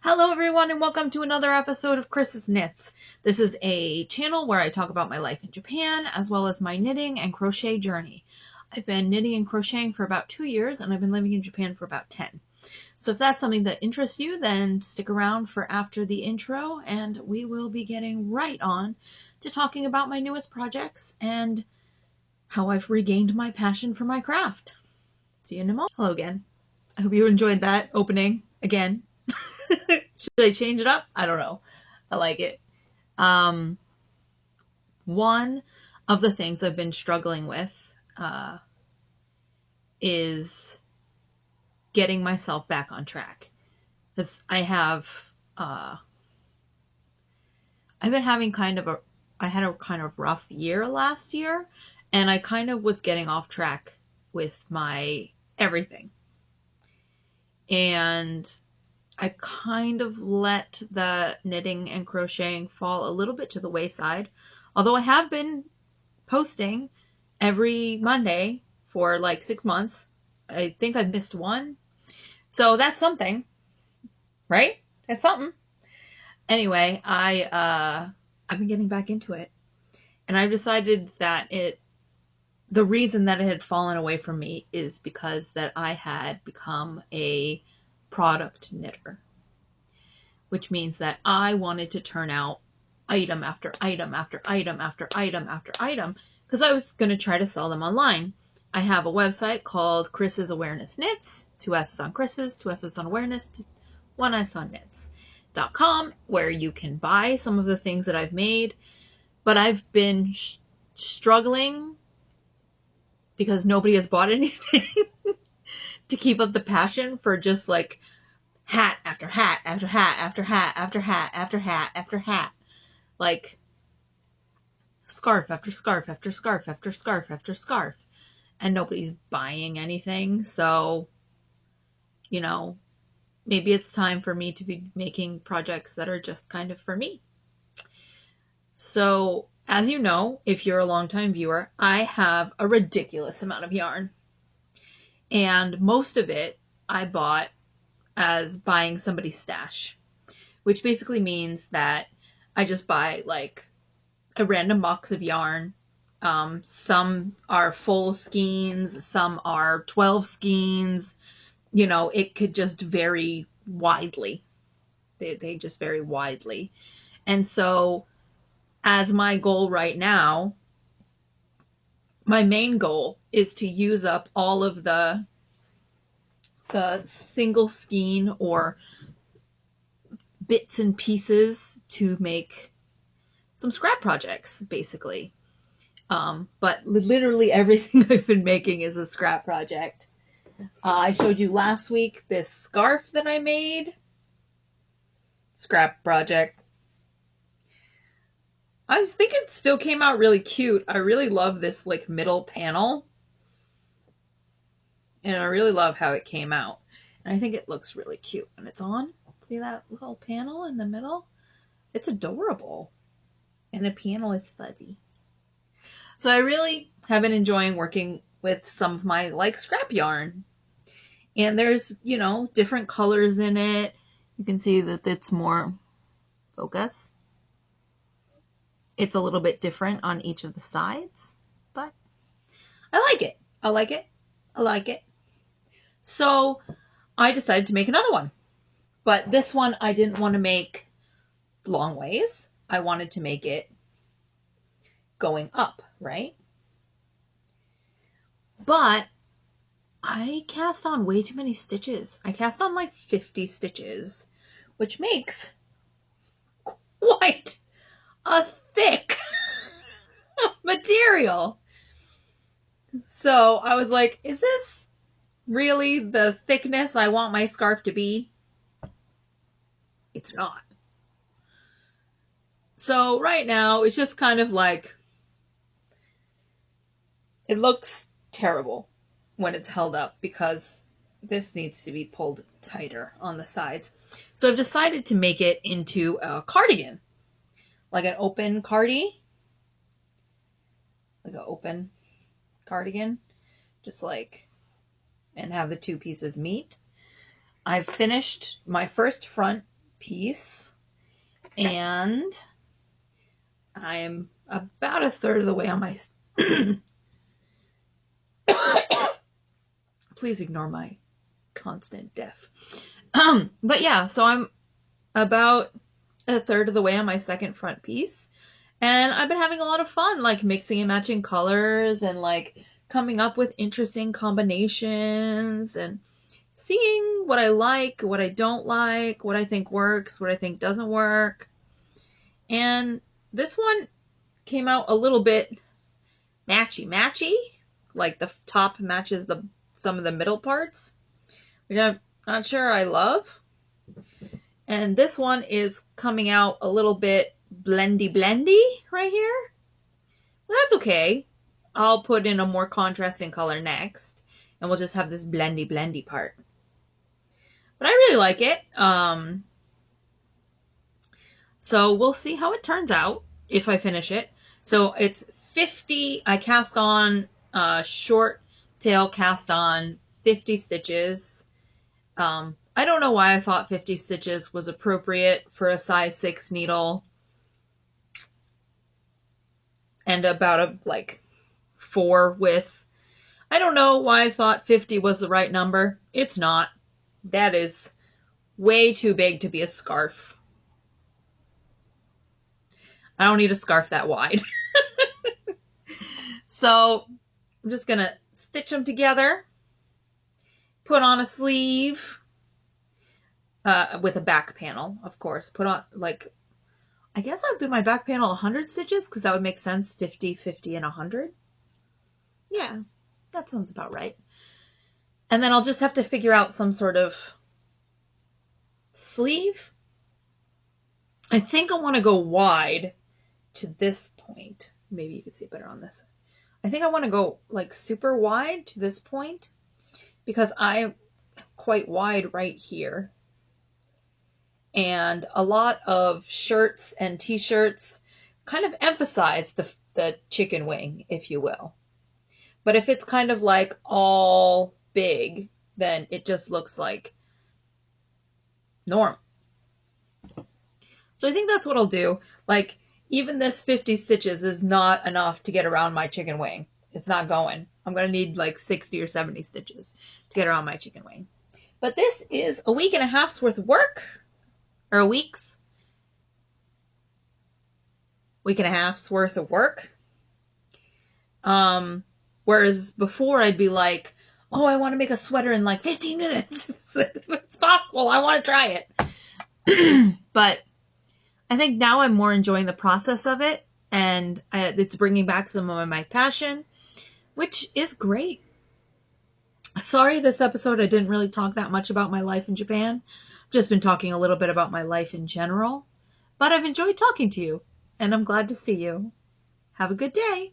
Hello everyone and welcome to another episode of Chris's Knits. This is a channel where I talk about my life in Japan as well as my knitting and crochet journey. I've been knitting and crocheting for about 2 years and I've been living in Japan for about 10. So if that's something that interests you, then stick around for after the intro and we will be getting right on to talking about my newest projects and how I've regained my passion for my craft. See you in a moment. Hello again. I hope you enjoyed that opening again. Should I change it up? I don't know. I like it. One of the things I've been struggling with is getting myself back on track. Because I've been having I had a kind of rough year last year, and I kind of was getting off track with my everything. And I kind of let the knitting and crocheting fall a little bit to the wayside, although I have been posting every Monday for like 6 months. I think I've missed one. So that's something, right? That's something. Anyway, I've been getting back into it, and I've decided that the reason that it had fallen away from me is because that I had become a product knitter, which means that I wanted to turn out item after item after item after item after item because I was going to try to sell them online. I have a website called Chris's Awareness Knits, 2 S's on Chris's, 2 S's on Awareness, 1 S on Knits.com, where you can buy some of the things that I've made, but I've been struggling because nobody has bought anything to keep up the passion for just like hat after hat after hat after hat after hat after hat after hat. Like scarf after scarf after scarf after scarf after scarf. And nobody's buying anything. So, maybe it's time for me to be making projects that are just kind of for me. So, as you know, if you're a longtime viewer, I have a ridiculous amount of yarn. And most of it I bought as buying somebody's stash, which basically means that I just buy like a random box of yarn. Some are full skeins, some are 12 skeins. It could just vary widely. They just vary widely. And so, as my goal right now, my main goal is to use up all of the single skein or bits and pieces to make some scrap projects, basically. But literally everything I've been making is a scrap project. I showed you last week this scarf that I made. Scrap project. I think it still came out really cute. I really love this like middle panel. And I really love how it came out. And I think it looks really cute when it's on. See that little panel in the middle? It's adorable. And the panel is fuzzy. So I really have been enjoying working with some of my like scrap yarn. And there's, different colors in it. You can see that it's more focus. It's a little bit different on each of the sides, but I like it. I like it. I like it. So I decided to make another one. But this one I didn't want to make long ways. I wanted to make it going up, right? But I cast on way too many stitches. I cast on like 50 stitches, which makes quite a thick material. So I was like, is this really the thickness I want my scarf to be? It's not. So right now it's just kind of like, it looks terrible when it's held up because this needs to be pulled tighter on the sides. So I've decided to make it into a cardigan, like an open cardi, like an open cardigan, just like, and have the two pieces meet. I've finished my first front piece, and I am about a third of the way on my please ignore my constant death. But yeah, so I'm about a third of the way on my second front piece, and I've been having a lot of fun, like mixing and matching colors and like coming up with interesting combinations and seeing what I like, what I don't like, what I think works, what I think doesn't work. And this one came out a little bit matchy, like the top matches some of the middle parts, which I'm not sure I love. And this one is coming out a little bit blendy right here. Well, that's okay. I'll put in a more contrasting color next, and we'll just have this blendy part. But I really like it. So we'll see how it turns out if I finish it. So it's 50, I cast on, short tail cast on 50 stitches. I don't know why I thought 50 stitches was appropriate for a size 6 needle. And about a, 4 width. I don't know why I thought 50 was the right number. It's not. That is way too big to be a scarf. I don't need a scarf that wide. So I'm just going to stitch them together. Put on a sleeve. With a back panel, of course. Put on, I guess I'll do my back panel 100 stitches because that would make sense. 50, 50, and 100. Yeah, that sounds about right. And then I'll just have to figure out some sort of sleeve. I think I want to go wide to this point. Maybe you can see it better on this. I think I want to go super wide to this point because I'm quite wide right here. And a lot of shirts and t-shirts kind of emphasize the chicken wing, if you will. But if it's kind of all big, then it just looks like normal. So I think that's what I'll do. Even this 50 stitches is not enough to get around my chicken wing. It's not going. I'm going to need 60 or 70 stitches to get around my chicken wing. But this is a week and a half's worth of work. Or a week and a half's worth of work. Whereas before I'd be like, oh, I want to make a sweater in 15 minutes. If it's possible, I want to try it. But I think now I'm more enjoying the process of it, and it's bringing back some of my passion, which is great. Sorry, this episode I didn't really talk that much about my life in Japan. Just been talking a little bit about my life in general. But I've enjoyed talking to you, and I'm glad to see you. Have a good day.